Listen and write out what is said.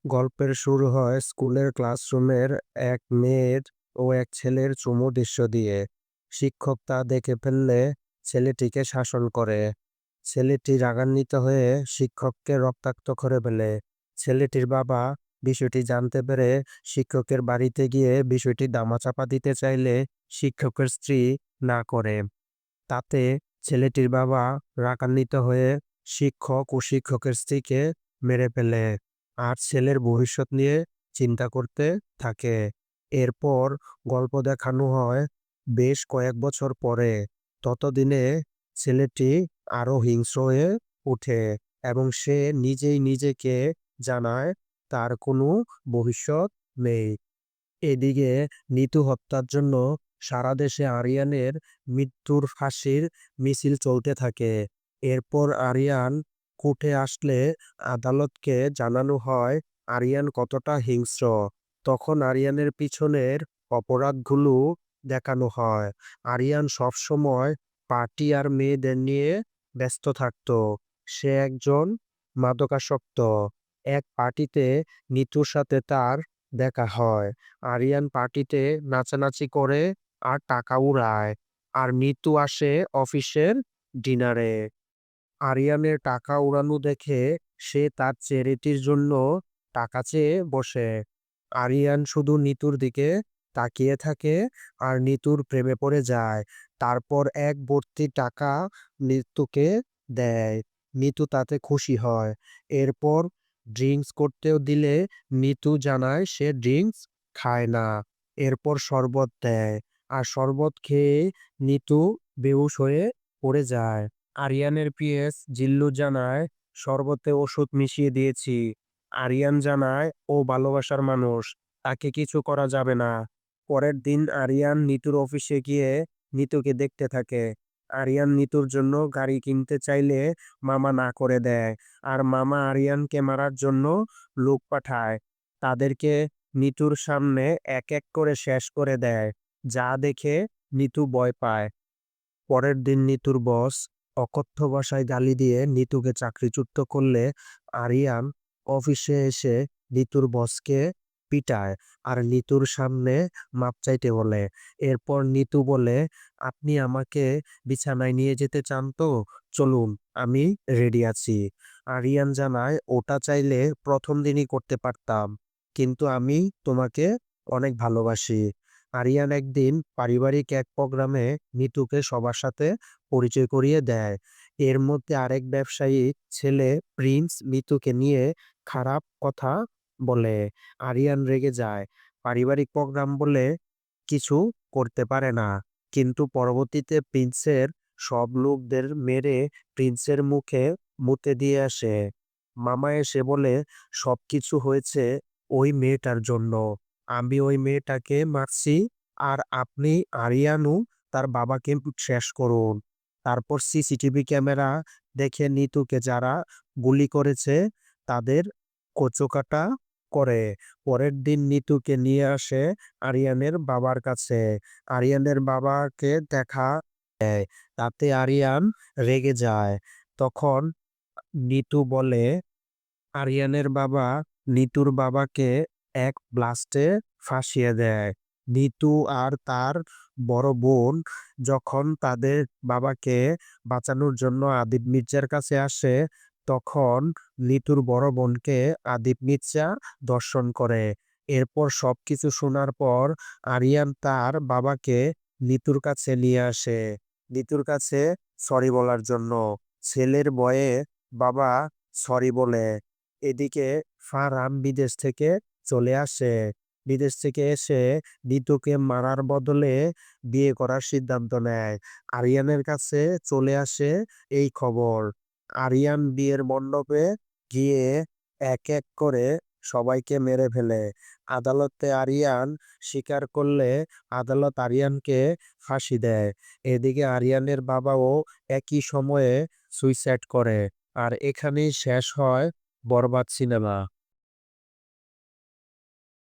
গল্পের শুরু হয় স্কুলের ক্লাসরুমের এক মেয়ের ও এক ছেলের চুমু দৃশ্য দিয়ে। শিক্ষক তা দেখে ফেললে ছেলেটিকে শাসন করে। ছেলেটি রাগান্বিত হয়ে শিক্ষককে রক্তাক্ত করে ফেলে। ছেলেটির বাবা বিষয়টি জানতে পেরে শিক্ষকের বাড়িতে গিয়ে বিষয়টি ধামাচাপা দিতে চাইলে শিক্ষকের স্ত্রী না করে। তাতে ছেলেটির বাবা রাগান্বিত হয়ে শিক্ষক ও শিক্ষকের স্ত্রীকে মেরে ফেলে আর ছেলের ভবিষ্যৎ নিয়ে চিন্তা করতে থাকে। এরপর গল্প দেখানো হয় বেশ কয়েক বছর পরে। ততদিনে ছেলেটি আরো হিংস্র হয়ে ওঠে এবং সে নিজেই নিজেকে জানায় তার কোনো ভবিষ্যৎ নেই। এদিকে নিতু হত্যার জন্য সারা দেশে আরিয়ানের মৃত্যুর ফাঁসির মিছিল চলতে থাকে। এরপর আরিয়ান কোর্টে আসলে আদালতকে জানানো হয় আরিয়ান কতটা হিংস্র। তখন আরিয়ানের পিছনের অপরাধগুলো দেখানো হয়। আরিয়ান সবসময় পার্টি আর মেয়েদের নিয়ে ব্যস্ত থাকত। সে একজন মাদকাসক্ত। এক পার্টিতে নিতুর সাথে তার দেখা হয়। আরিয়ান পার্টিতে নাচানাচি করে আর টাকা উড়ায়। আর নিতু আসে অফিসের ডিনারে। আরিয়ানের টাকা উড়ানো দেখে সে তার চ্যারিটির জন্য টাকা চেয়ে বসে। আরিয়ান শুধু নিতুর দিকে তাকিয়ে থাকে আর নিতুর প্রেমে পড়ে যায়। তারপর এক ভর্তি টাকা নিতুকে দেয়। নিতু তাতে খুশি হয়। এরপর ড্রিঙ্কস করতেও দিলে নিতু জানায় সে ড্রিঙ্কস খায় না। এরপর শরবত দেয় আর শরবত খেয়ে নিতু বেহুশ হয়ে পড়ে যায়। আরিয়ানের পিএস জিল্লু জানায় শরবতে ওষুধ মিশিয়ে দিয়েছি। আরিয়ান জানায় ও ভালোবাসার মানুষ, তাকে কিছু করা যাবে না। পরের দিন আরিয়ান নিতুর অফিসে গিয়ে নিতুকে দেখতে থাকে। আরিয়ান নিতুর জন্য গাড়ি কিনতে চাইলে মামা না করে দেয় আর মামা আরিয়ানকে মারার জন্য লোক পাঠায়। তাদেরকে নিতুর সামনে এক এক করে শেষ করে দেয়, যা দেখে নিতু ভয় পায়। পরের দিন নিতুর বস অকথ্য ভাষায় গালি দিয়ে নিতুকে চাকরিচ্যুত করলে আরিয়ান অফিসে এসে নিতুর বসকে পিটায় আর নিতুর সামনে মাপ চাইতে বলে। এরপর নিতু বলে, আপনি আমাকে বিছানায় নিয়ে যেতে চান তো চলুন, আমি রেডি আছি। আরিয়ান জানায় ওটা চাইলে প্রথম দিনই করতে পারতাম, কিন্তু আমি তোমাকে অনেক ভালোবাসি। আরিয়ান একদিন পারিবারিক এক প্রোগ্রামে নিতুকে সবার সাথে পরিচয় করিয়ে দেয়। এর মধ্যে আরেক ব্যবসায়ী ছেলে প্রিন্স নিতুকে নিয়ে খারাপ কথা বলে। আরিয়ান রেগে যায়। পারিবারিক প্রোগ্রাম বলে কিছু করতে পারে না। কিন্তু পরবর্তীতে প্রিন্সের সব লোকদের মেরে প্রিন্সের মুখে মুতে দিয়ে আসে। মামা এসে বলে সবকিছু হয়েছে ওই মেয়েটার জন্য। আমি ওই মেয়েটাকে মারছি আর আপনি আরিয়ানু তার বাবাকে শেষ করুন। তারপর সিসিটিভি ক্যামেরা দেখে নিতুকে যারা গুলি করেছে তাদের কচুকাটা করে। পরের দিন নিতুকে নিয়ে আসে আরিয়ানের বাবার কাছে। আরিয়ানের বাবাকে দেখা দেয়। তাতে আরিয়ান রেগে যায়। তখন নিতু বলে আরিয়ানের বাবা নিতুর বাবাকে এক ব্লাস্টে ফাঁসিয়ে দেয়। নিতু আর তার বড় বোন যখন তাদের বাবাকে বাঁচানোর জন্য আদিব মির্জার কাছে আসে, তখন নিতুর বড় বোনকে আদিব মির্জা ধর্ষণ করে। এরপর সবকিছু শোনার পর আরিয়ান তার বাবাকে নিতুর কাছে নিয়ে আসে, নিতুর কাছে সরি বলার জন্য। ছেলের ভয়ে বাবা সরি বলে। এদিকে ফারহান বিদেশ থেকে চলে আসে। বিদেশ থেকে এসে নিতুকে মারার বদলে বিয়ে করার সিদ্ধান্ত নেয়। আরিয়ানের কাছে চলে আসে এই খবর। আরিয়ান বিয়ের মণ্ডপে গিয়ে এক এক করে সবাইকে মেরে ফেলে। আদালতে আরিয়ান স্বীকার করলে আদালত আরিয়ানকে ফাঁসি দেয়। এদিকে আরিয়ানের বাবাও একই সময়ে সুইসাইড করে। আর এখানেই শেষ হয় বরবাদ সিনেমা।